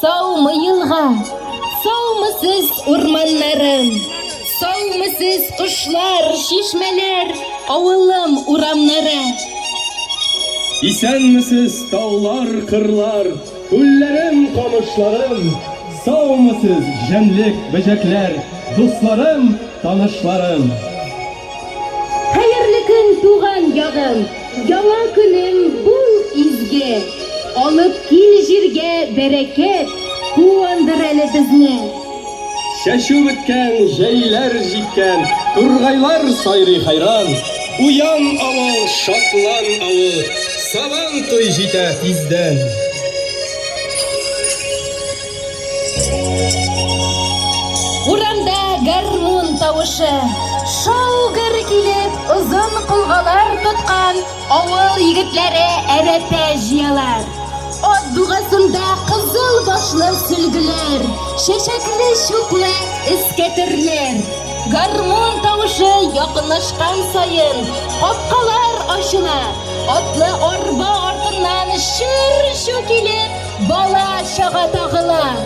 Sağmı yılğa, sağmı siz ormanlarım, sağmı siz kuşlar, şişmeler, avılım uramları. İsen misiniz dağlar, kırlar, güllerim, kamışlarım? Sağ mısınız cemlik, böcekler, dostlarım, tanışlarım? Hayırlı gün tuğan yağım, yana günüm bul izge. Alıp gel jirge bereket, kuandır eli bizni. Şaşıp bitken, jeyler jitken, turgaylar sayri hayran. Uyan avul, şatlan avul, saban toy jite tizden. Uramda garmun tavışı, şovgır kilip uzun kulgalar tutkan avul yigitlere erepe jiyalar. O dugasında kızıl başlı sülgüler, şeşekli şukla isketirler. Garmun tavışı yakınlaşkan sayın, kopkalar aşına, atlı orba ardından şır şu kilip bala şağa tağılar.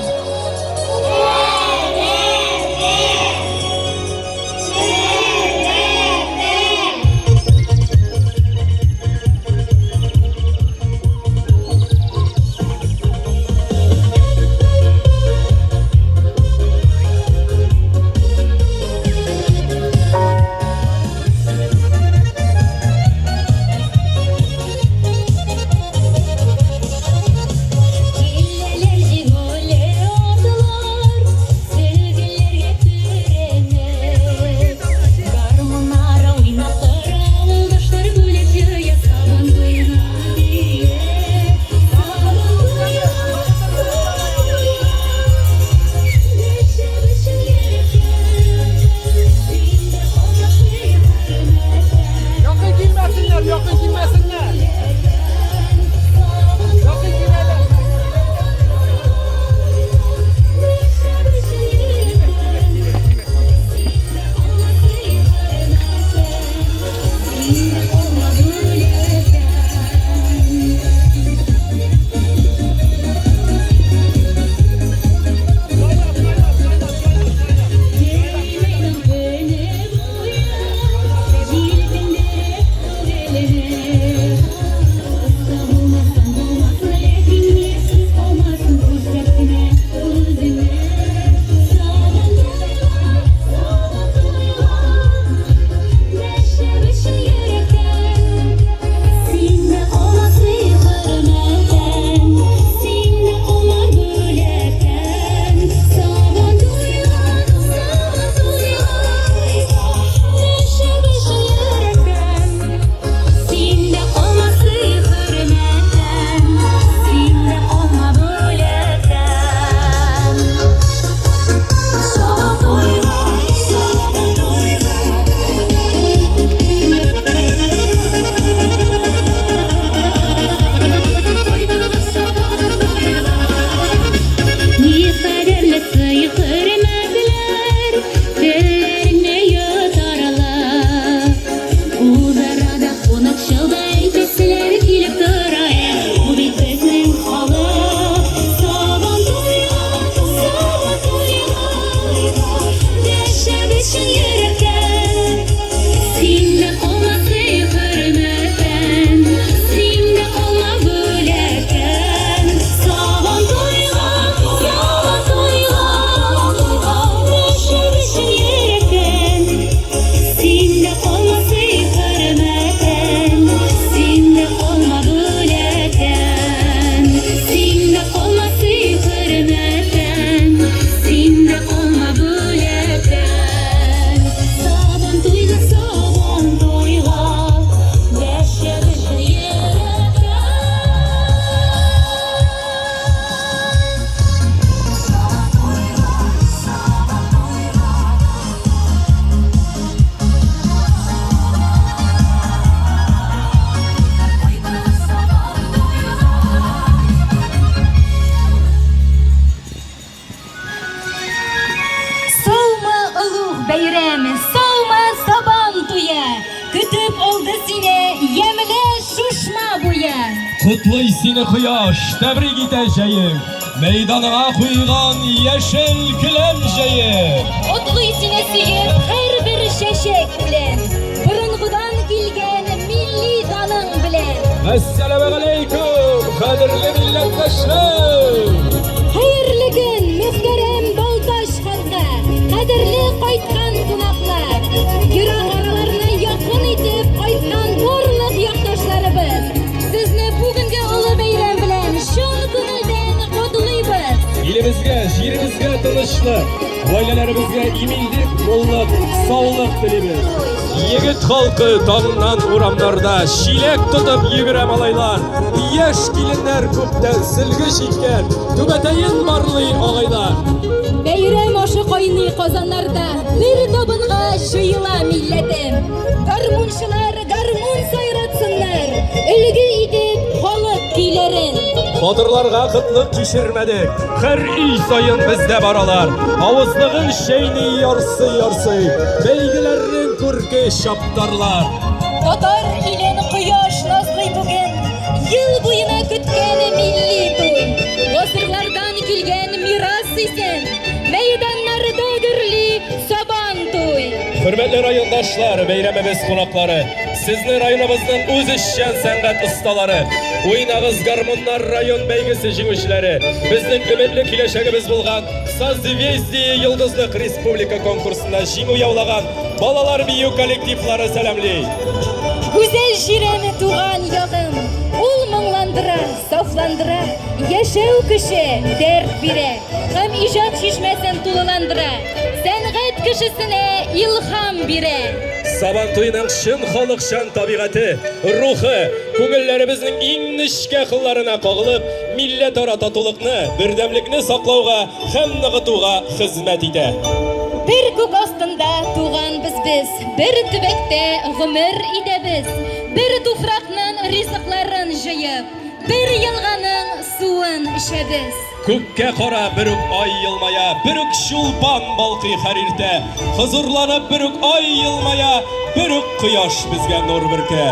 Kutluy seni quyosh, tabrik etashayim. Meydanına kuygan yeşil kilemceyi. Otlu isine suyup her bir şeşek bilen. Burungudan kilgen milli danın bilen. Esselamu aleyküm kadirli milletleşler. Hayırlı gün muhterem Baltaş halkı, kadirli qaytkan konaklar, Irak aralarına yakın etip qaytkan torluk yaktaşlarыбыз. Sizni bugungi ulu bayram bilen şol ko'ngildan qutlaymiz. Elimizge, yerimizge tınışlık, ailelerimizge imildik, molluk, sağlık dilimiz. Yigit halkı tağından uramlarda şilek tutup yigirem alaylar. Yaş gelinler köpten silgi şikken, tübeteyin barlayın ağaylar. Bayram oşu koyni kazanlarda bir dobunga şıyıla milletim. Garmunşular garmun sayratsınlar, ülgü edip halk kiylerin. Batırlarga kıtlık kişirmedik, her iş sayın bizde baralar. Havuzlığın şeyni yarsı, beygilerin kürke şaptarlar. Tatar ilen kıyaş nazlı bugün, yıl boyuna kütken milli toy. Asırlardan kilgen miras isen, meydanlarda gürli saban toy. Hürmetli rayondaşlar, beyramimiz konakları, sizni rayonumuzdan öz işşen sanat ustaları, oynağız garmonlar rayon beygisi jingişleri, bizning ümitli kileşegimiz bulgan Созвездие Yıldızlık Respublika konkursunda jingu yavlagan balalar biyu kolektivlari salamli. Güzel jireni tuğan yağım, ul mыңlandıra, saflandıra, yaşau kişi dert bire, hem ijat şişmesen tululandıra, sənğət kişisine ilham bire. Saban toyunun şın halıq şan tabiatı, ruhu, көңілләребезнең иң нечкә кылларына кагылып, милләт ара татулыкны, бердәмлекне саклауга һәм ныгытуга хезмәт итә. Bir күк астында туган biz, bir төбәктә гомер итәбез, bir туфракның ризыкларын җыеп, bir елганың суын эчәбез. Күккә кара бер үк ай елмая, бер үк шулпан балкый һәр иртә. Хозурланып бер үк ай елмая, бер үк кояш безгә нур биркә.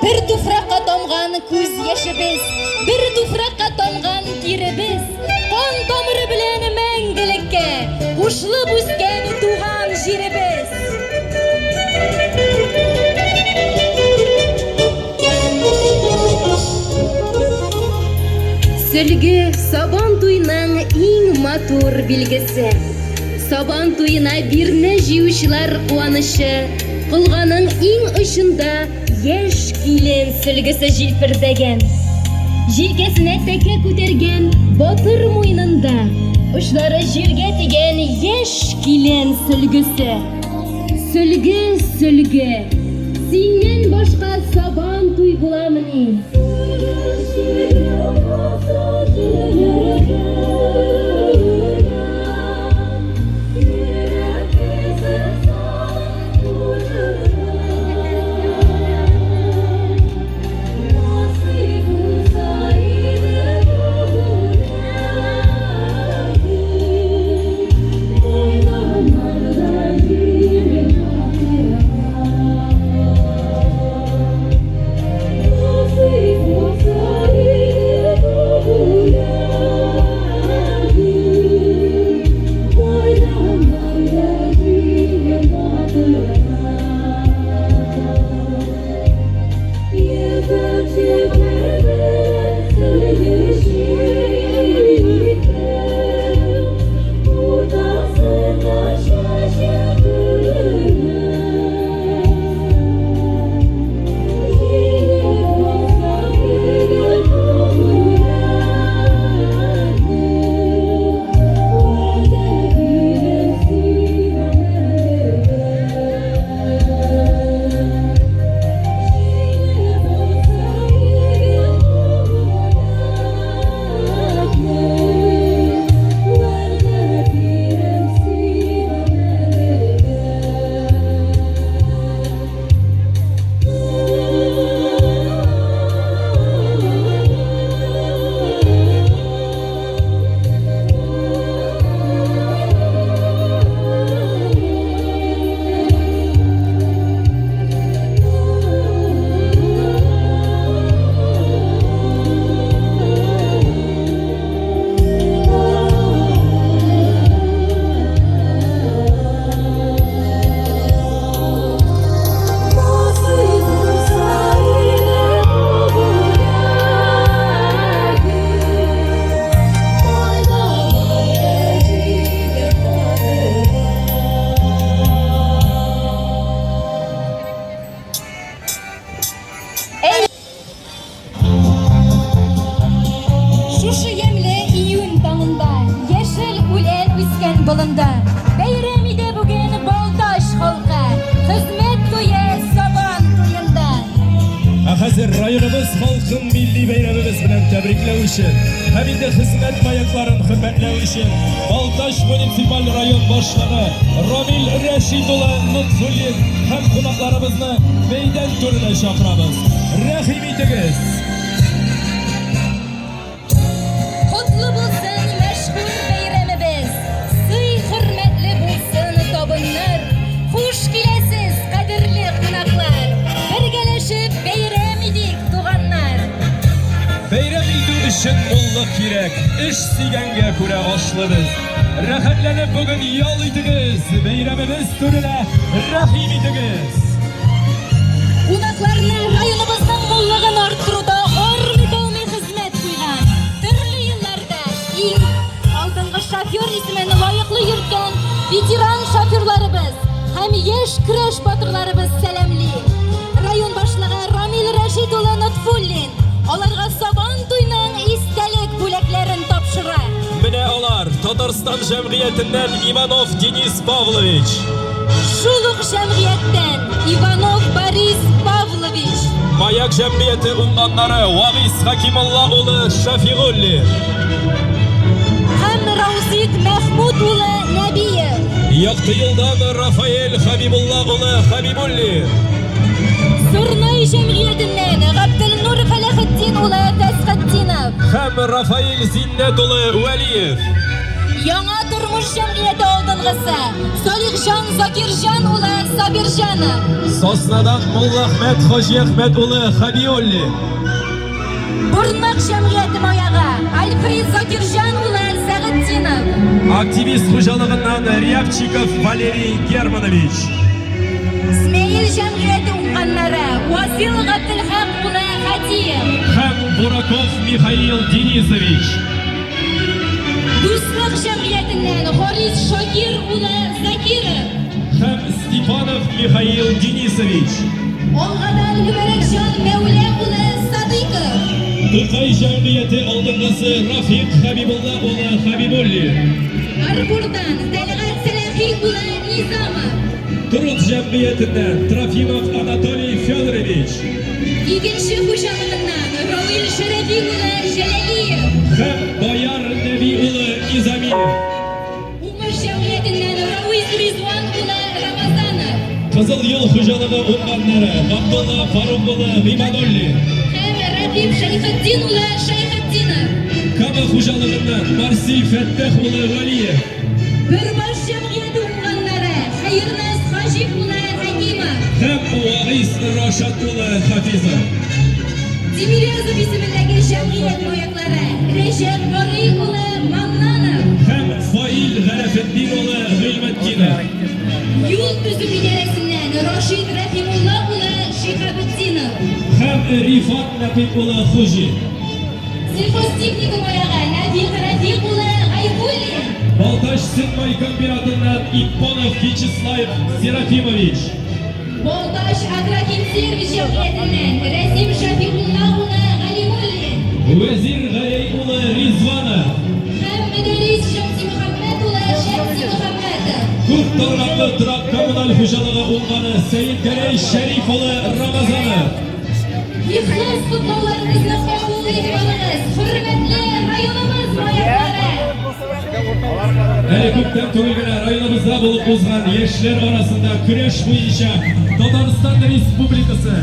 Bir туфракка тамган күз яшебез, bir туфракка тамган тиребез, кан тамыры белән мәңгелеккә кушылып үскән туган җиребез. Сөлге сабан туйның иң матур билгесе. Сабан туйына бирне җыючылар куанышы, кылганың иң очында яшь килен сөлгесе җилпердәгән. Җилкәсенә тәкә күтәргән батыр муйнында, учлары җиргә тигән яшь килен сөлгесе. Сөлге, сөлге, синнән башка сабан туй буламыни? bulundu. Beyremide bugün Baltaş halkı hizmet toyu Saban toyunda. Hazır rayonumuz halkın milli bayramımız bilen tebrikler için hem de hizmet mayakların hürmetler için Baltaş Municipal Rayon Başkanı Ramil Reşidullah Lütfüllin hem konaklarımızla meydan turuna çağırırız. Rahim ediniz. Kutlu bulsun meşhur beyramımız. Sıy hürmetli bulsun tabunlar. Hoş gelesiz kadirli konaklar. Birgeleşip beyram edik tuğanlar. Bayram ildiği için mulluk gerek, iş sigenge kure aşlınız. Rahatlanıp bugün yol ediniz, bayramımız turuna rahim ediniz. Konaklarına rayonumuzun mullugunu arttırıda hormidolmi hizmet kuygan. Türlü yıllarda ilk aldınғы şoför ismini layıklı yürütken veteran şoförlarımız hem yaş kürəş batırlarımız selamli. Rayon başlığı Ramil Reşidullah Lütfüllin onlarga Saban toyunun istelik böleklerin tapşıra. Mine olar Tatarstan Cemiyetinden Ivanov Denis Pavlovich. Şuluk cemiyetten Ivanov Boris Pavlovich. Mayak Cemiyeti undanları Vagiz Hakimullah oğlu Şafiulli. Hem Ravzit Mehmud ulu Nebiyev. Yaktı yıldan Rafael Habibullah oğlu Habibulli. Sırnay cemiyetinden Abdülnur Felahettin ulu Feshettinov. Hem Rafael Zinnet oğlu Veliyev. Яңа Turmuş cemiyeti aldınğısı Salihjan Zakirjan ulu Sabirjanov. Sosnadan Molla Ahmet Hoji Ahmet oğlu Habiulli. Burnak cemiyeti mayağı Alfred Zakirjan ulu Sagettinov. Aktivist hocalig'idan Ryabchikov Valeriy Germanovich. İsmail cemiyeti umğanları Vasil Abdülhaq ulu Hatiyev. Hem Burakov Mikhail Denisovich. Dostluk cemiyetinden Horis Shakir ulu Zakirov. Hem Stepanov Mikhail Denisovich. Olğadan Güberekjan Mevle ulu Sadıkov. Tıkay Cemiyeti aldırgısı Rafik Habibullah oğlu Habibulli. Arburdan Deligat Selahi ulu Nizamov. Turut Cemiyetinden Trofimov Anatoliy Fyodorovich. İkinci hocalig'idan Ravil Şerefi ulu Jelaliyev. Hem Bayar Nebi oğlu Nizamiyev. Umuş cemiyetinden Raviz Rizvan ulu Ramazanov. Kızıl Yıl Hocalığı unvanları Abdullah Faruk oğlu Rimanolli. Hem Rakib Şeyhettin ulu Şeyhettinov. Kaba Hojalığından Marsil Fettah oğlu Valiyev. Birbaş cemiyeti umğanları Hayırnaz Hajip ulu Hakimov. Hem Vagiz Raşat oğlu Hafizov. Timiryazov ismindagi cemiyet moyakları Recep Bari ulu Mannanov. Hem Fail Garafettin oğlu Gılmettinov. Yol tüzüm idaresinden Raşid Rahimullah ulu Şihabettinov. Hem Rifat Napik oğlu Huji. Sельхозтехника moyağı Nabil Rafiq ulu Aybullin. Baltaş Sıtmay Kombinatından İpponov Kiçislayev Serafimovich. Boltaş Agrokim Servis cemiyetinden Resim Şafiullah ulu Alimullin. Vezir Galey oğlu Rizvanov. Hem müderris Şemsi Muhammed ulu Şemsi Muhammedov. Kurt Tornaklı Trak Kommunal Hocalığı unvanı Seyit Galey Şerif oğlu Ramazanov. İhlas kutlovlarınızı kabul etmeniz. Hürmetli rayonumuz moyakları. Helikopter to'ygina rayonimizda bo'lib o'zgan yoshlar orasida kurash bo'yicha Tatariston Respublikasi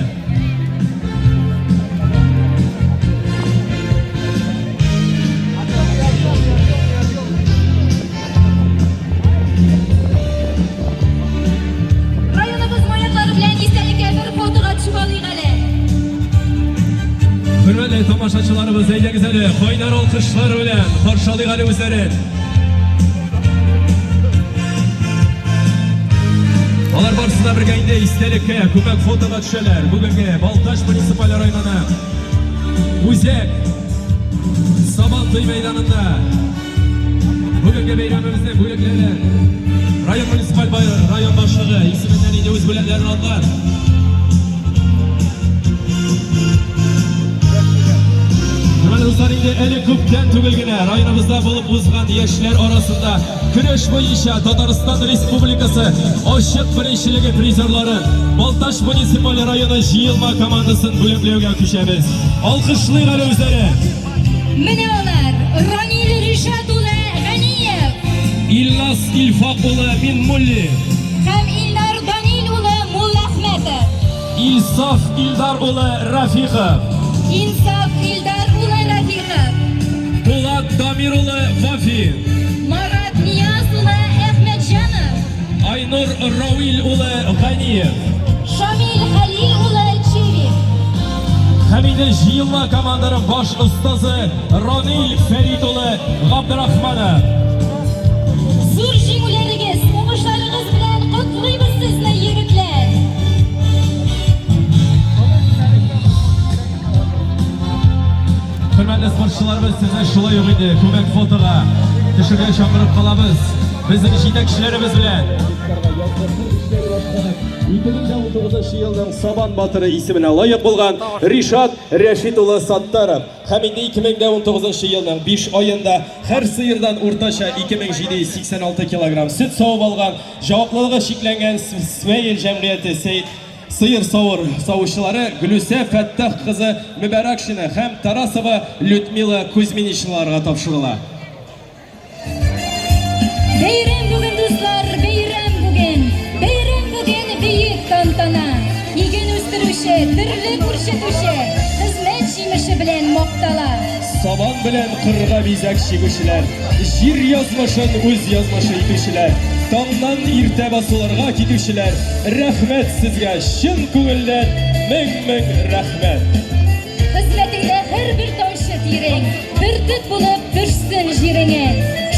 Rayonumuz moyaklari bilan esdalikka bir fotoga tushib olaylik hali. hurmatli tomoshachilarimiz aylangizali qo'ynar olqishlar bilan qarshi olaylik o'zlarini. Olar barsida birgalikda esdalikka ko'mak fotoga tushalar. Bugungi Baltash munisipal rayoni O'zak Saban to'y maydonida bugungi bayramimizning bo'laklari rayon munisipal rayon boshlig'i ismidan o'z bo'laklarini olgan. Uzarinde eli kupten tügülgüne rayonumuzda bulup uzgan yaşlar arasında Güreş boyunca Tataristan Respublikası Aşık Birinçiligi prizorlari Baltaş Munisipal rayonu Jiyilma komandasını bölümlöge küçemiz. Alkışlayın özleri. Mine olar Ranil Rishad ula Ganiyev İllas İlfaq ula Minmulli. hem Ildar Danil ula Mullahmetov. İlsaf İldar ula Rafiqov. İnsaf Ildar ula Rafiqov. Polat Damir ula Vafi. Marat Niyaz ula Ahmedjanov. Aynur Ravil ula Ganiyev. Şamil Halil ula Çevik. Hamide Jiyilma komandanın baş ustası Ranil Ferid ula Abdurrahmanov. Zur jingularigiz, o'qishlaringiz bilan qutlaymiz sizni yigitlar. Hürmetli sporcularımız size şulay yok idi. Kömek fotoğa düşürge çakırıp kalabız. Bizim yetekçilerimiz bilen. 2019 yılının Saban Batırı ismine layık bulgan Rishad Rashid ulu Sattarov. Haminde 2019 yılının 5 ayında her sıyırdan ortaşa 2786 kilogram süt sağıp algan, cevaplığı şeklengen Sveyil Cemriyeti Sıyır savuşçuları Gülüse Fettah kızı Mübarakşina hem Tarasova Lyudmila Kuzminişlarga tapşırıla. Bayram bugün dostlar, bayram bugün. Bayram bugün büyük tantana. Yigin o'stiruvchi, tirlik ko'rsatuvchi, xizmat jimishi bilan moqtala. Saban bilen qirg'a bezak cheguvchilar, jir yozmashin o'z yozmashi etuvchilar, tongdan erta basularga ketuvchilar, rahmat sizga shin ko'ngildan ming rahmat. Xizmatingda har bir tomchi tering, bir tut bo'lib pishsin jiringga.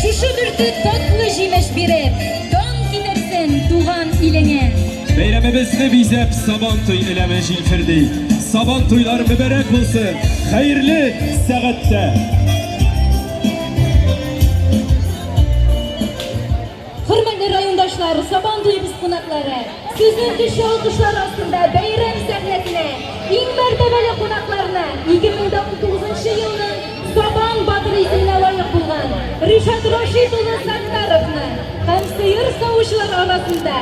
Shushu bir tut tatlı jimish berib, don ketirsin tug'an ilinga. Bayramimizni bizep Saban to'y eleme jilfirdi. Saban to'ylar mübarek olsun. Hayırlı saatda. Hurmatli rayondoshlar, Saban to'yi biz qo'noqlari. Sizning kuchli olqishlar ostida bayram sahnasini, eng martabali qo'noqlarni 2019-yilning Saban Batiri ismiga loyiq bo'lgan Rishad Rashid uli Sattarovni ham seyir sovushlar orasida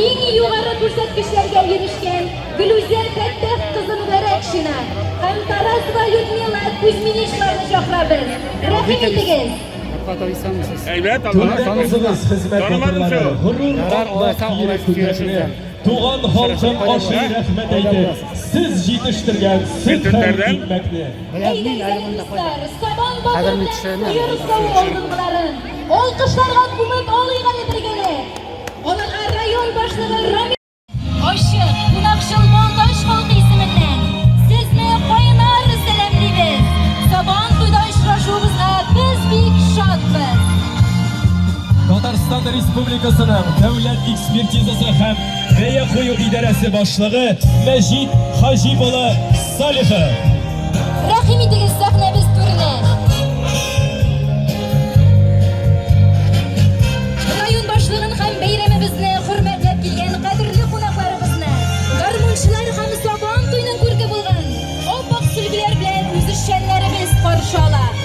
eng yuqori ko'rsatkichlarga erishgan Gülüze Fettah qizi Mubarakshina ham Taras va Lyudmila Kuzminishlarni chaqiramiz. Rahmat etingiz. Evet Türk'te Allah'a kızınız hizmet Tanımadım batırları. şu. Hurur Allah kiyerek hürmetine. Tuğan halkım aşı rahmet eydi. Siz yetiştirgen süt hem Türklerden. bilmekli. Eygizler, Saban Batır'ın buyur sovu oldukların. Olqışlarga ko'mib olinglar birgene. Onlar rayon boshlig'i Rami Oşiq, Qunaqshil Boltosh xalqi ismidan sizni qo'yinar salamlaymiz. Saban to'yda uchrashuvimizga biz bek shodmiz. Tataristan Respublikası'nın devlet ekspertizası hem Veya Koyu İdaresi Başlığı Mecid Hajiboğlu Salih'i. Rahim etingiz sahnamiz turine. Rayon boshlig'ini ham bayramimizni hurmatlab kelgan qadrli qo'noqlarimizni, garmonchilar ham Saban to'yining ko'rki bo'lgan oppoq sulgilar bilan muzishganlarimiz qarshi oladi.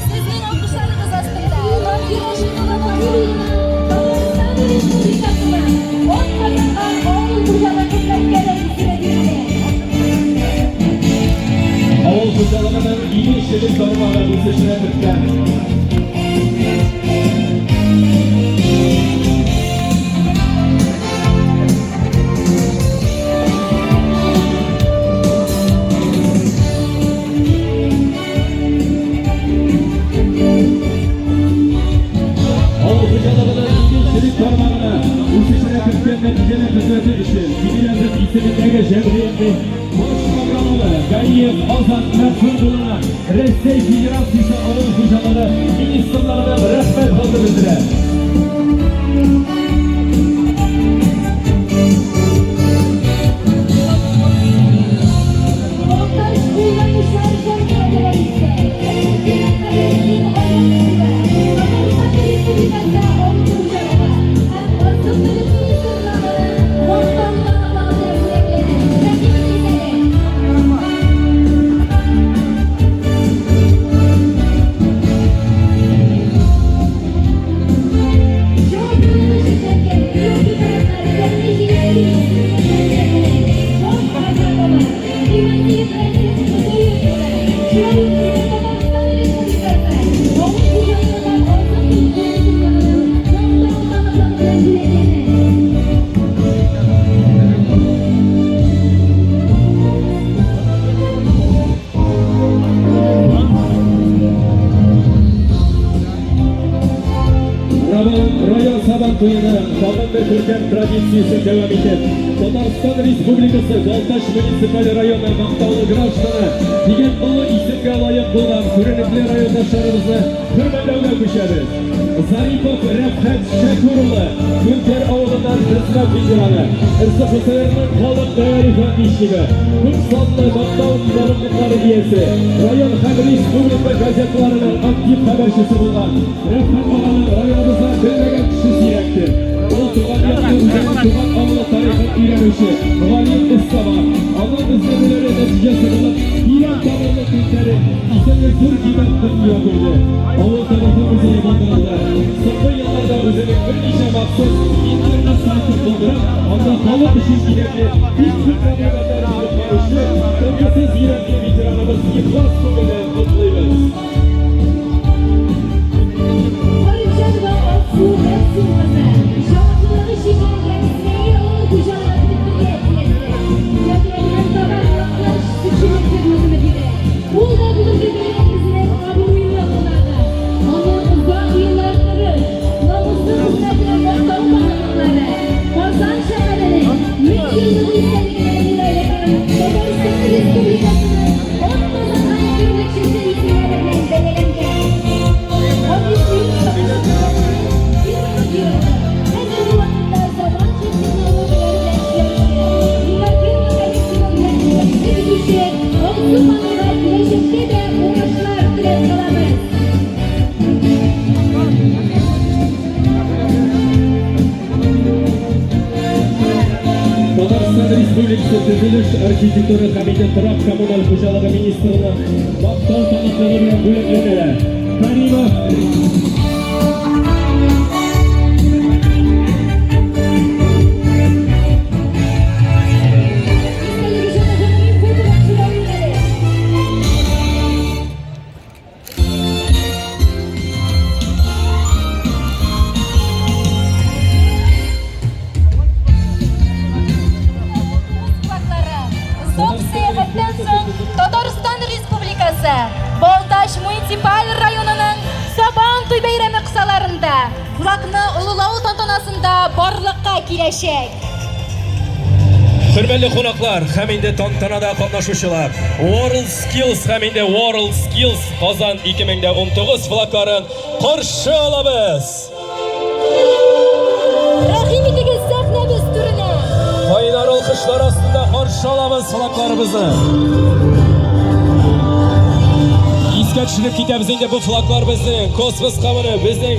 Sizning olqishlaringiz ostida Rafi Rashidova Tatariston Respublikasining o'z qadrli oil xo'jaligi tashkilotchilari Avul Kuşalığı'nın iyi işçilik sorumları üstüne Türk'ten. Avul Kuşalığı'nın iyi işçilik sorumlarını üstüne Türk'ten neticeli hizmeti için İngilizce isimindeki cemriyeti Ganiyev Azat Mertfurdu'na Ressey Federasyası Avul Kuşalığı Ministerlerine rahmet halkı bildirer. Montaj kullanışlar şarkıları ise Eğitim Kaderin Ayası'nda Amerika Respublikası'nda oluşturacaklar. Hem basın bilimi sırları Montajlarına bağlı emekleri Rahim etingiz. район сабан туйыны тагын бер көркәм традициясе дәвам итеп, Татарстан Республикасы Балтач муниципаль районы мактаулы гражданы дигән олы исемгә лаек булган күренекле райондашларыбызны хөрмәтләүгә күчәбез. Зарипов Рәфхәт Шәкүр Күнтәр авылыннан хезмәт ветераны, РСФСРның халык мәгарифе ишчеге, күп санлы мактау дарынлыклары иясе, район һәм республика газетларының актив хәбәрчесе булган Рәфхәт аганың районыбызда белмәгән кеше сирәктер. Ул туган якны үзенең туган авылы тарихын өйрәнүче галим Истава, аның эзләмәләре нәтиҗәсе булып, Иран тамырлы Күнтәре исемле зур китапны язды. Авыл тарихы үзенә багланды. Соңгы елларда үзенең берничә махсус интернет сайтын булдырып, анда халык өчен кирәкле бик күп мәгълүматлар алып баручы тәмсез йөрәкле ветераныбыз ихлас күңелдән котлыйбыз. Татарстан Республикасы төзелеш архитектура һәм торак коммуналь хуҗалыгы министрының мактау таныклыгы белән бүләкләнә. Каримов Татарстан Республикасы Балтач муниципаль районының Сабан туй бәйрәме кысаларында флагны олылау тантанасында барлыкка киләчәк. Хөрмәтле кунаклар һәм инде тантанада катнашучылар, World Skills һәм инде World Skills Казан 2019 флагларын каршы алабыз. Рәхим итегез сәхнәбез түренә. Кайнар алкышлар астында каршы алабыз флагларыбызны. Искә төшереп китәбез инде бу флаглар безнең космоска менеп, безнең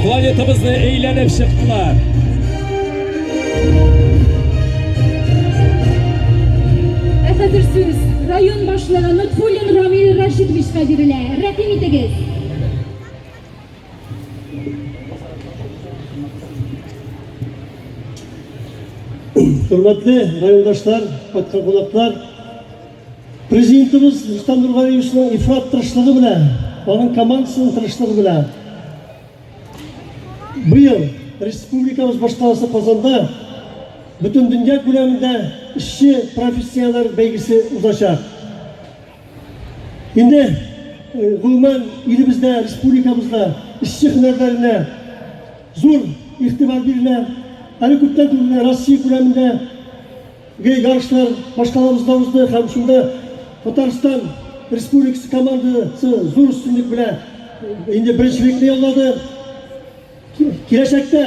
планетабызны әйләнеп чыктылар. Хәзер сүз район башлыгы Лутфуллин Рамил Рашидовичка бирелә. Рәхим итегез. Hürmetli rayondaşlar, katkı konaklar, Prezidentimiz Nursultan Nurgaliyevichning ifrat tirishlig'i bilan, onun komandasining tirishlig'i bilan bu yil Respublikamiz boshqarmasi Qozonda butun dunyo ko'lamida ishchi professionallar belgisi uzashar. Endi umuman elimizda, respublikamizda ishchi hunarlarga zo'r e'tibor beriladi. Hani ko'pdan turgan Rossiya ko'lamida yarışlar boshqalarımizda o'zdi ham shunda Tatariston Respublikasi komandasi zo'r ustunlik bilan endi birinchilikni yo'lladi. Kelajakda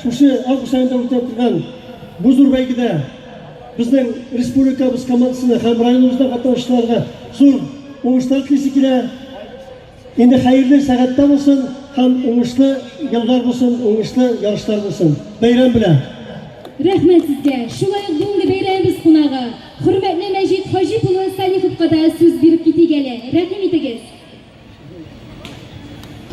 shu avgust oyida o'tib turgan bu zo'r baygida bizning respublikamiz komandasini ham rayonimizda qatnashchilarga zo'r o'yinlar tilisi keladi. Endi xayrli saatlar bo'lsin, ham o'yinli yillar bo'lsin, o'yinli yarışlar bo'lsin. Bayram bilan. Rahmat sizga. Shulay bugungi bayramimiz qonog'i hurmatli Majid Hojipov Salihovga da so'z berib ketinglar. Rahmat etigiz.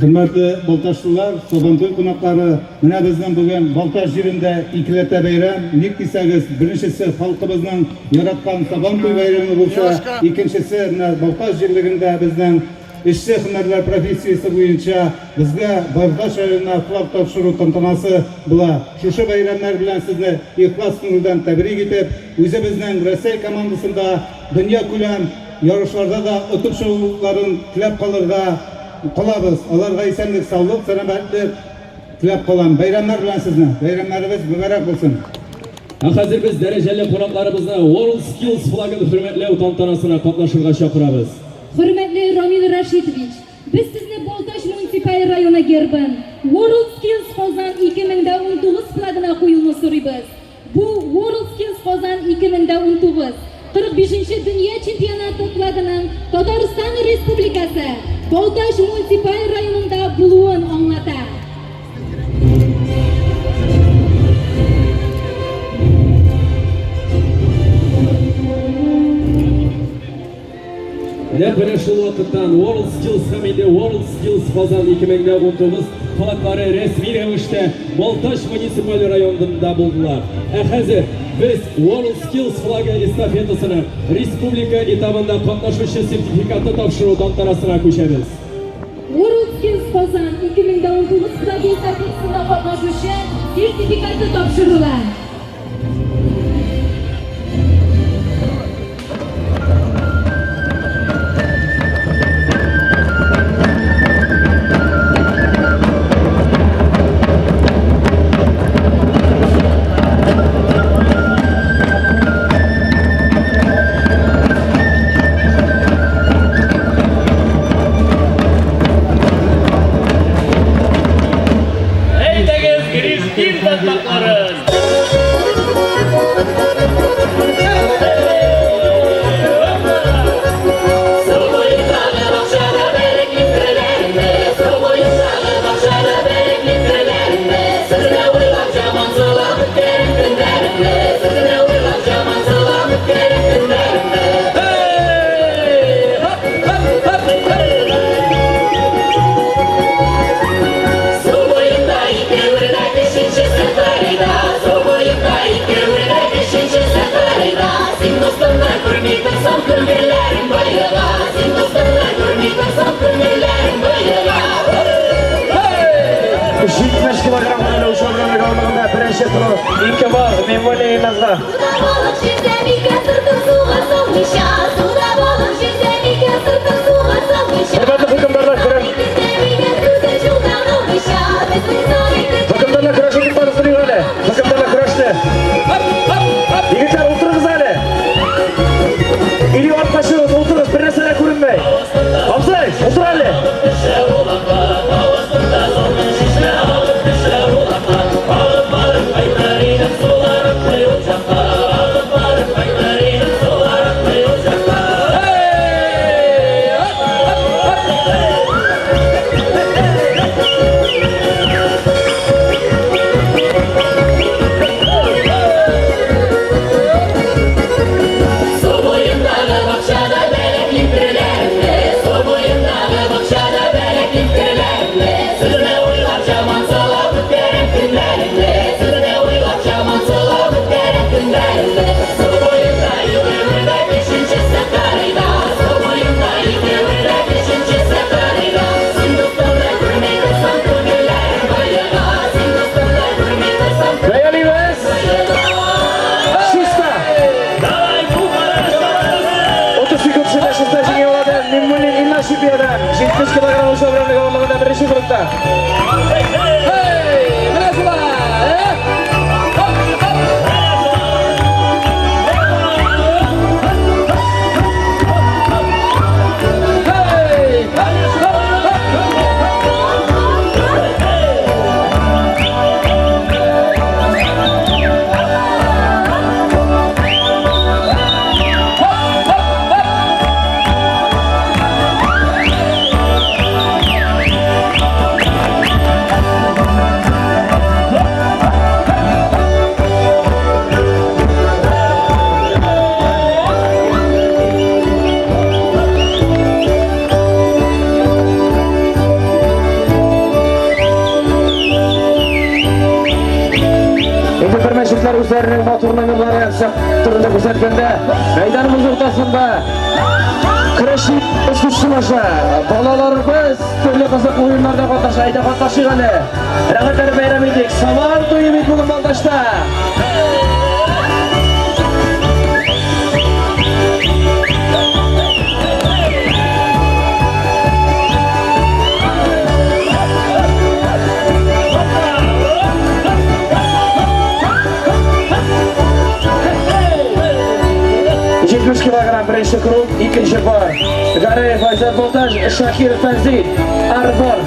Hürmetli Baltaşlılar, Sabantoy konaklары, менә безнең бүген Балташ җирендә икеләтә бәйрәм. Ник дисәгез, беренчесе халкыбызның яраткан Сабантуй бәйрәме булса, икенчесе менә Балташ җирлегендә безнең эшче һөнәрләр профессиясе буенча безгә Балташ районына флаг тапшыру тантанасы була. Шушы бәйрәмнәр белән сезне ихлас күңелдән тәбрик итеп, үзебезнең Россия командасында дөнья күләм ярышларда да отып чыгуларын теләп калырга калабыз. Аларга исәнлек, саулык, сәламәтлек tilab qolaman. Bayramlar bilan sizni. Bayramlarınız mübarek olsun. Hozir biz darajali qonaqlarimizni World Skills flagini hurmatlab tantanasına qatnashishga chaqiramiz. Hurmatli Ramil Rashidovich, biz sizni Boltash munisipal rayoni gerbin World Skills Qozon 2019 flagini qo'yishni so'raymiz. Bu World Skills Qozon 2019 45-Dünya Chempionati flagining Tatariston Respublikasi Boltash munisipal rayonida bo'lganini anglatadi. Nefere şu vakittan World Skills hamide World Skills Qozon 2019 flaglari resmi ravishda Boltash munisipal rayonida bo'ldilar. Hozir biz World Skills flagi estafetasini respublika etabida qatnashuvchi sertifikati topshiruv tantanasiga ko'chamiz. World Skills Qozon 2019 flagi estafetasida qatnashuvchi sertifikati topshiriladi. Özlerinin motoruna yılları yapsak turunda gözetgende meydanımız ortasında kreşi eskiştimaşa balalarımız türlü kızık oyunlarda katlaşaydı katlaşıgalı Rahmetleri bayram edik savar duyumit bugün Baltaş'ta ikinci par. Garayev Aysel Boltaj, Shakir Fenzil, Arbor.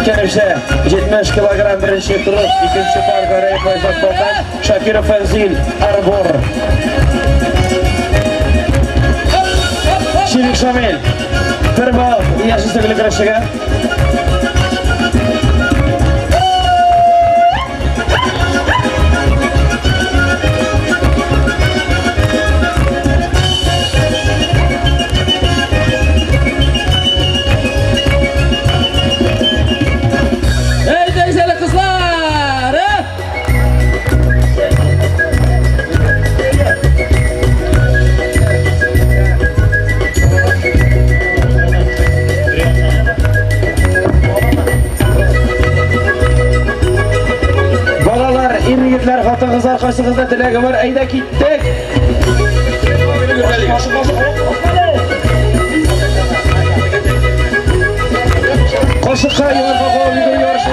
Kendisi 70 kilogram birinci turuk, ikinci par Garayev Aysel Boltaj, Shakir Fenzil, Arbor. Şirik Şamil, bir bal, yaşı sevgili güreşçiga. Hatın kızlar karşınızda dilegi var. Ayda gittik. Koşukka yumurka koyup yarışı.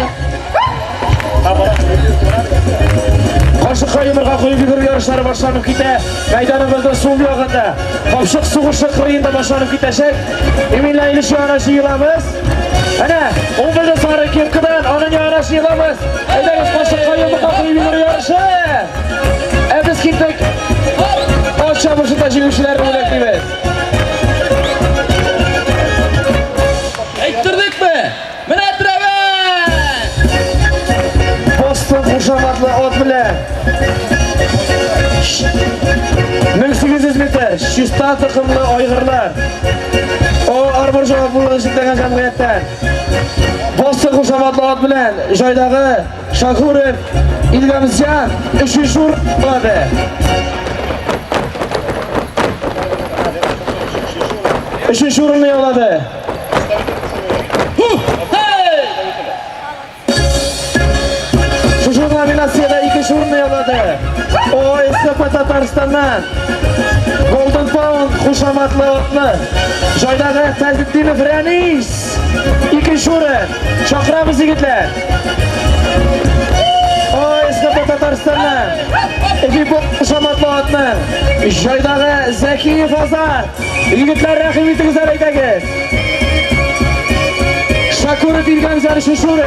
Koşukka yumurka koyup yarışları başlanıp gite. Meydanımızda suv yağında. Kapşık suğuşu kırıyında başlanıp gitecek. Eminle şu anaşı yılamız. Ana, 11'de sarı kepkiden onun yanaşı yılamız. Ederiz koşukka yumurka koyup yarışı. Biz gittik. Oç çabuşunda jinguşilerini üretimiz. Ektirdik mi? Minetreven! Boston kuşamatlı ot bile. 1800 metre, şüsta tıkımlı oygırlar. O Arbor Cevaplığı işitleyen camiyetten. Boston kuşamatlı ot bilen joydağı Shakurev İlgamizcan 3. oladı. Üçüncü urunu yolladı. Şu nominasyada 2. urunu yolladı. O Estapa Tataristan'dan Golden Pound kuşamatlı otlu joydağı Fazliddinov Renis 2. urun. Çakramız yigitler. O Estapa Tataristan'dan Ekip kuşamatlı otlu joydağı Zakiyev Azat yigitler rahimiyetiniz araydagiz. Shakurev İlgamizcan 3. urun.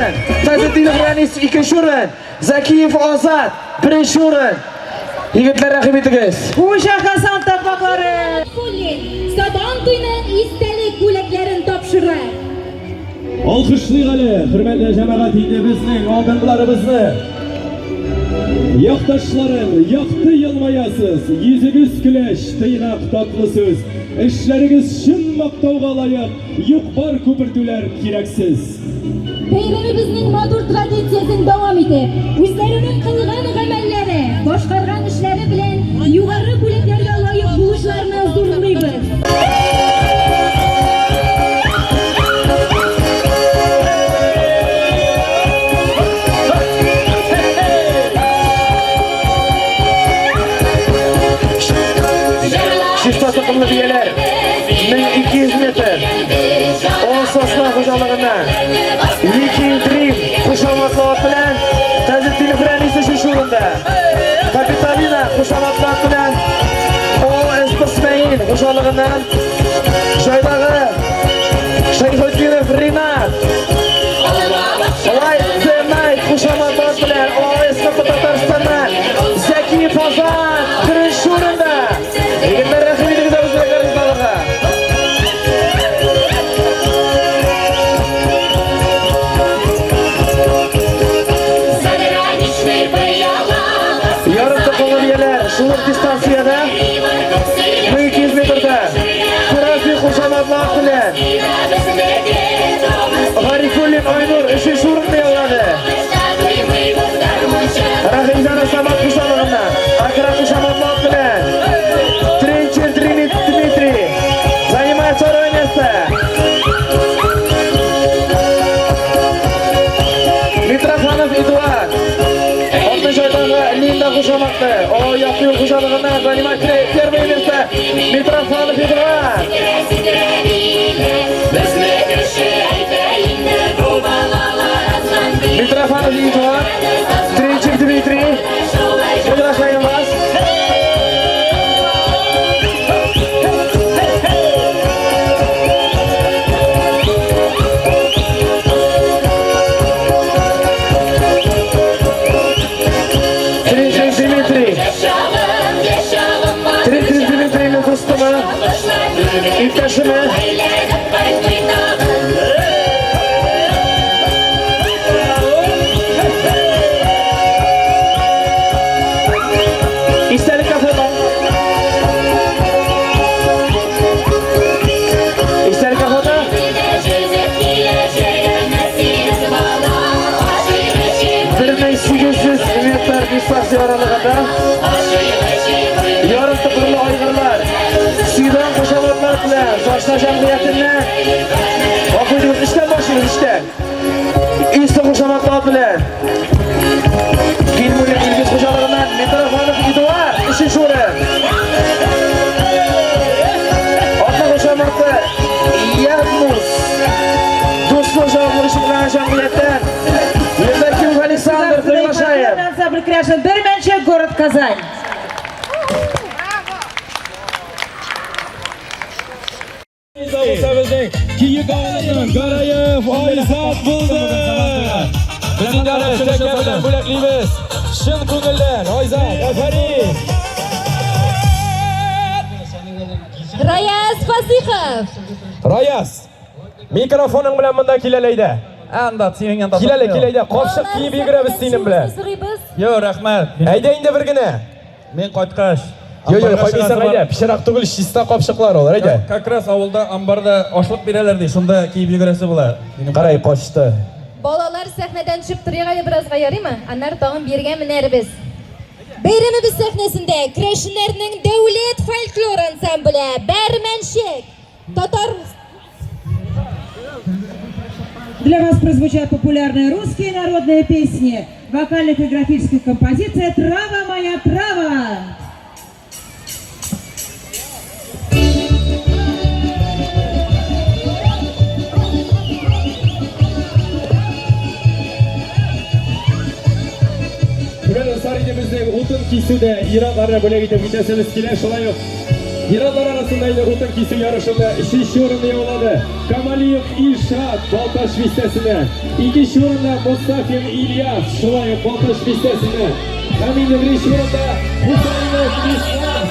Fazliddinov Renis 2. urun. Zakiyev Azat 1. urun. Yigitler rahimiyetiniz. Uşak Hasan tabakları. Sabah to'yining esdalik bo'laklarini topshiradi. Alkışlayalım, hürmetli cemaat bizning oldinlarimizni. Yaktaşlarım, yaktı yılmayasız, yüzünüz güleş, tıynak tatlı söz. İşleriniz şın maktavga layık, yukbar köpürtüler keraksiz. Bayramımızın madur tradisiyasını devam edip, o'zlarining qilgan amallari, boshqargan ishlari bilan yuqori bo'laklarga loyiq bo'lishlarini orzulaymiz. Şişta takımlı biyeler 1200 metre 10 sosla hocalarına Viking Dream kuşamatlar bilen Tazettin Frenisi şişurunda Kapitalina kuşamatlar bilen O Esposmeyin hocalarından Şaydağı Şeyhüddinov Rinat Olay Zernay kuşamatlar bilen O Eskopa Tatarstan'dan Zeki Pazan Kırışurunda Egenler rahmetimiz bizlerle balığa. Yarım takımlı üyeler şuur distansiyada 1200 metrede Kırazi kuşamatlar bilen Harikullin Aynur 3. urunda yolladı. Rahimzana Samat kuşamatlarına Akra kuşamatlar bilen Trencher Dmitri занимается второе место. Митрофанов Эдуард. Алтыншы ойдагы Линда кушамакты. О, Яқыл кушалыгында занимает первое место. Митрофанов Эдуард. Митрофанов Эдуард. Тренчик Дмитрий. Приглашаем вас. Dimitri'nin kustumu, İptaşımı, İstelik kafada, İstelik kafada, 1800 metre distansiya aralığında yarım tıkırlı aygırlar Sudan koşamatlar bilen Saçna Cemiyeti'ne okuyduğumuz işten başlıyoruz işten İşte koşamatlar bilen Gilmur'un ilgiz koşalığından Mitrafanov Edoar 3. orun Atla koşamatı Yavuz Dostu Hoca Vuruşu'ndan Cemiyet'ten Lezakimov Aleksandr Приглашаем Ансамбль Кряшин Берменчик, город Казань. Kiyik ağlarının Garayev Aysat buldu. Bizimleri tekrardan bulaklayız. Şın ko'ngildan Aysat, aferin. Rayaz Fasihov. Rayaz, mikrofoning bilan bunda kelalaydi. Anda, sening anda. Kelaydi. Qopshiq kiyib yuguramiz sening bilan. Yo, rahmat. Hayda endi birgina. Men qaytqash. Yo, qo'ymaysan hayda. Pishiriq tug'il shista qopshiqlar olar hayda. Как раз avulda ambarda oshliq beralardi. Shunda kiyib yugurasi bo'lar. Qaray qochdi. Bolalar sahnadan tushib turg'ay biroz g'ayarimi? Annar tog'im bergan minarimiz. Bayramimiz sahnasida Krashinlarning davlat folklor ansambli Barmanshek Tatar Для вас прозвучат популярные русские народные песни, вокально-фотографическая композиция «Трава моя трава». Bugun Saridimizning o'tin kiysuda iroqlarni bo'lak etib ketasimiz kelar shulay yo'q. Iroqlar arasındagi o'tin kiysu yarışida 3. o'rinni oladi. Kamaliyev Ilshad Boltash vistasini, 2. o'rinda Mustafin İlyas shulay Boltash vistasini, hamda 1. o'rinda Husaynov Islam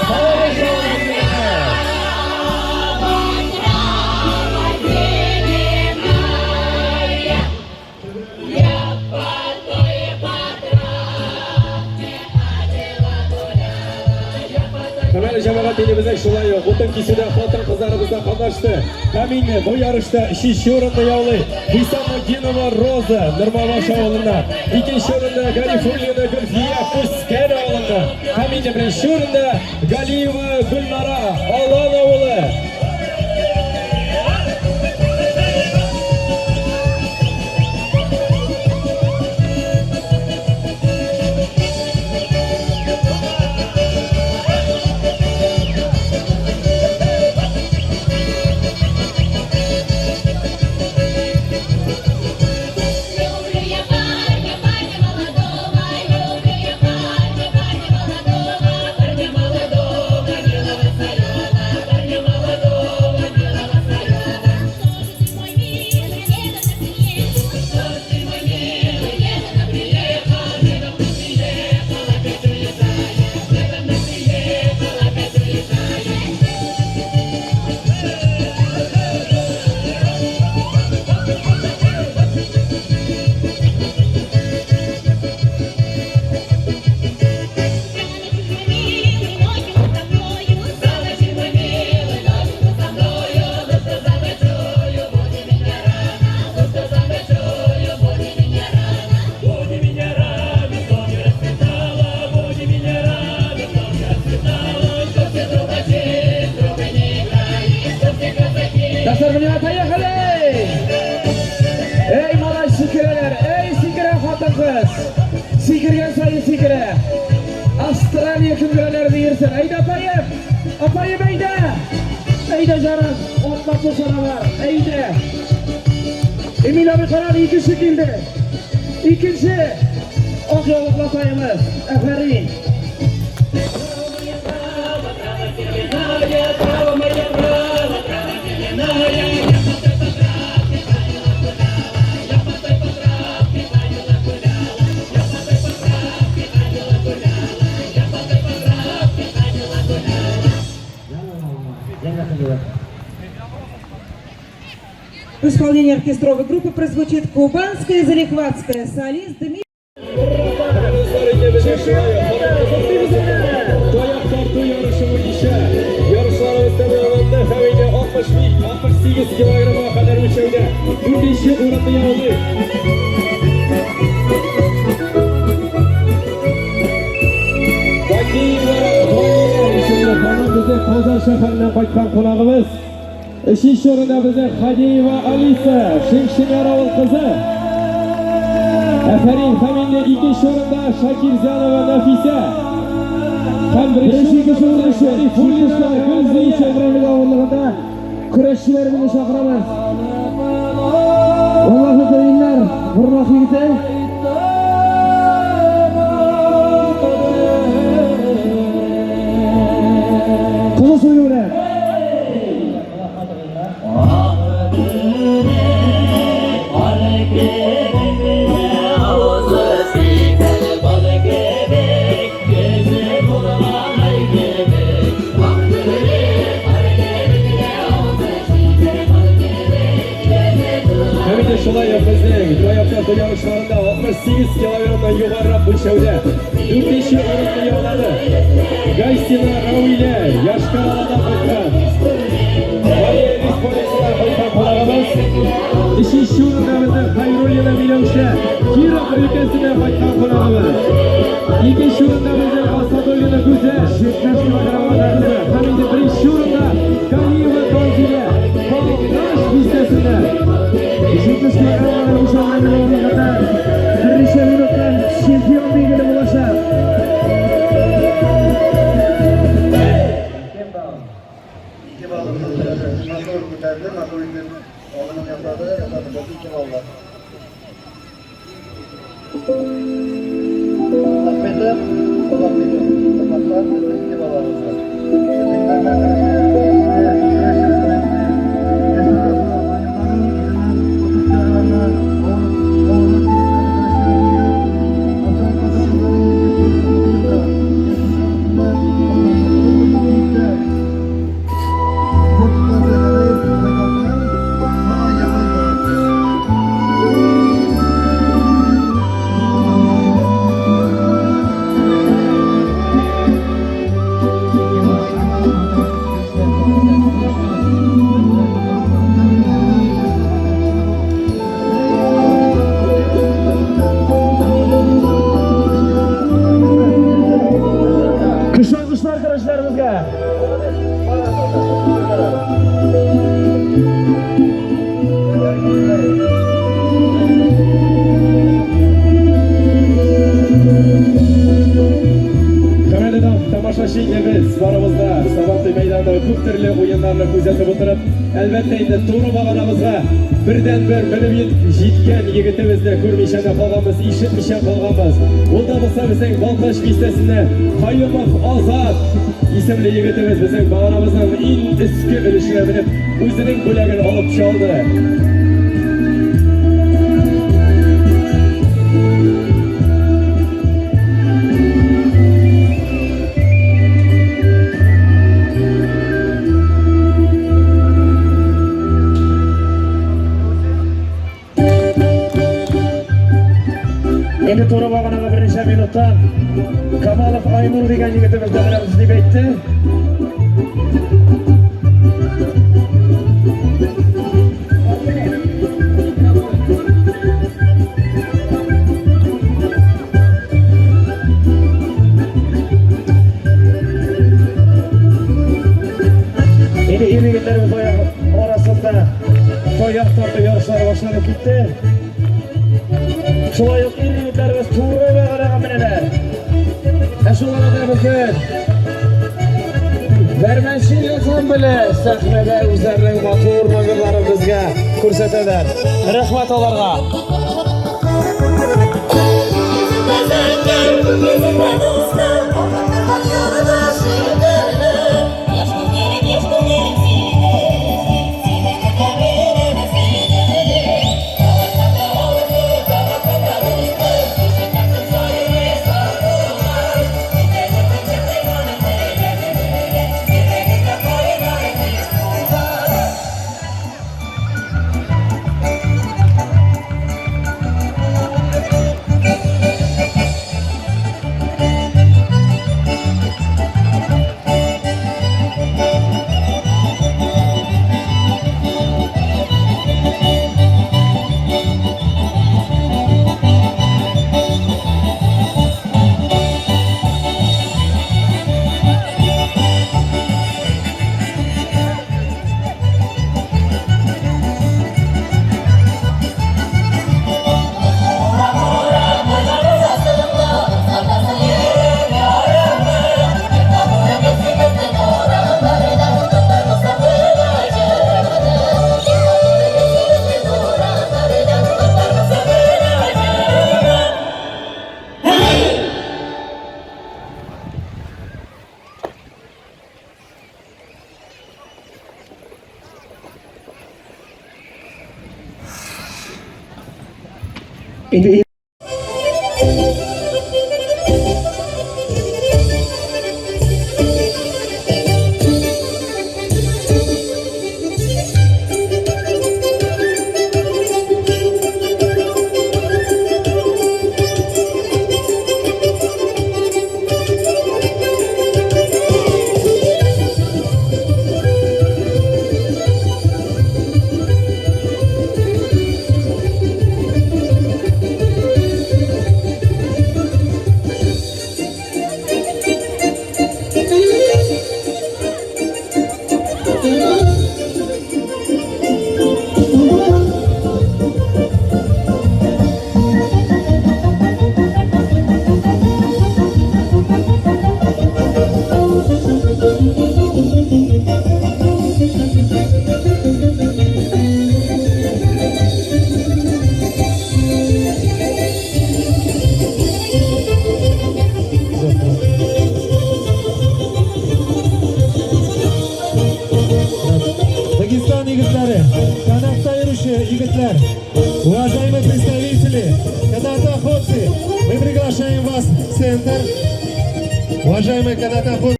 Vatanimize şulay o'tin kisida xotin qizlarimizdan qatnashdi. Hamini bu yarışda 3-chi o'rinda yog'li Hisomaginova Roza Nurmabosho o'g'lidan, 2-chi o'rinda Garifulina Gulfiya Fuskana o'g'lidan, hamini 1-chi o'rinda Galiyeva Gulnora Olona o'g'li. Dasar beni ataya kale. Ey malay sikireler, ey sikire hatun kız. Sikirgen sayı sikire. Astraliya küngürelerdi yersin. Eyde apayım, apayım eyde. Eyde canım, otlatlı sana var, eyde. Emin abi karar ikisi kildi. İkinci, ok yolukla apayımız. Aferin. В исполнении оркестровой группы прозвучит кубанская залихватская солист Дмитрий. Toyak tortuv yarışı bo'yicha yarışlarımızda davomida Havina 68 kilogramga qadar o'lchovda 4-chi o'rinda yog'li. Bize Qozon shaharidan qaytgan qonog'imiz 3-chi o'rinda bize Hadiyeva Alisa Shimshinarovul qizi. Aferin, hamda 2-chi o'rinda Shakirjanova Nafisa. Ham 1-chi o'rinda Sharifulina Gulziya o'g'irligida kurashchilarimizni chaqiraman. Allohu ta'ala burroq yigiti. Qo'l so'yinglar. Şulay bizning Toyota yarışlarında 68 kilogramdan yuqoriroq o'lchovda 4-chi o'rinda yog'ladi. Gaysina Ravile Yoshqal'dan qaytgan. Koreya Respublikasidan qaytgan qonog'imiz 3-chi o'rinda bizning Xayrulina Milovsha Kirov ülkesidan qaytgan qonog'imiz. 2-chi o'rinda bizning Asadulina Go'zal 70 kilogramdan hamda 1-chi o'rinda Kaliyeva Tonzila Tosh listasidan 70 kilogramdan o'shanlarning o'rniga 1 minutdan chempion belgili bo'lasa. İki balık motor ko'tardi, motorini oldin yapadi, ikki balık. Rahmetli, iki balığımız var. ko'p turli o'yinlarni kuzatib o'tirib, albatta endi to'g'ri bag'onamizga birdan bir bilib yetgan yigitimizni ko'rmishana qolganmiz, eshitmishana qolganmiz. Unda bo'lsa bizning Baltash festasini Qayumov Ozod ismli yigitimiz bizning bag'onamizning eng eski ulushini bilib, o'zining bo'lagini olib chaldi. Endi to'g'ri bag'onaga bir necha minutda Kamolov Aynur degan yigitimiz davramiz deb aytdi. Endi yigitlarimiz orasida to'yoq tortib yarishlar boshlanib ketdi. Şolay yok, yigitlarimiz to'g'ri bag'onaga minadilar. Ashulalarimizni Vermenşin ansambli sahnada o'zlarining motor nomerlari bizga ko'rsatadilar. Rahmat ularga. Endi Дагестан yigitleri, kanatda yürüyüşü yigitler, уважаемые представители каната охотцы, мы приглашаем вас в центр, уважаемые каната охотцы.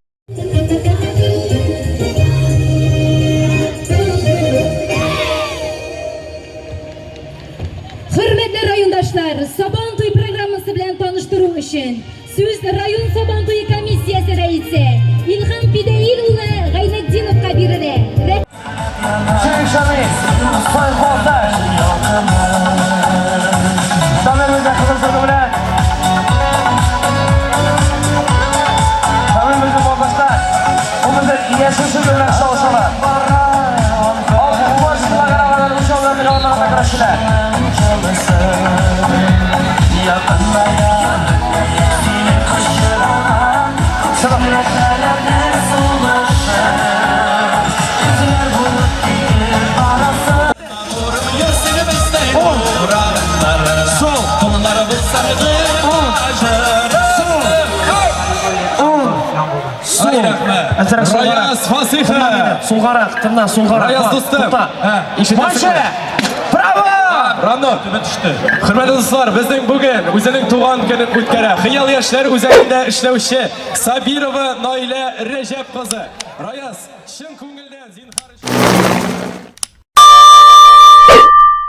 Hürmetli rayondaşlar, Sabantoy programması bilen tanıştırу için Söz Rayon Sabantoy Komissiyasi raisi İlham Fideil ulu Gayneddinowga berildi. Şerif Soy Baltaş. Damirimize kızılsızı bilen. Damirimizi Baltaşlar. Bu bizi yaşışı bilen çalışırlar. Altı ulaştılar arabaları bu şovlarını yollarına karışırlar. Sınıf. Rayaz Fasiha. So'lg'aroq, timdan so'lg'aroq. Rayaz do'stim. Ishonchi. Bravo! Rando tushdi. Hurmatli do'stlar, bizning bugun o'zining tug'ilgan kunini o'tkara Xiyol yoshlar o'zagida ishlovchi Sabirova Noila Rajab qizi. Rayaz, chin ko'ngildan zinhor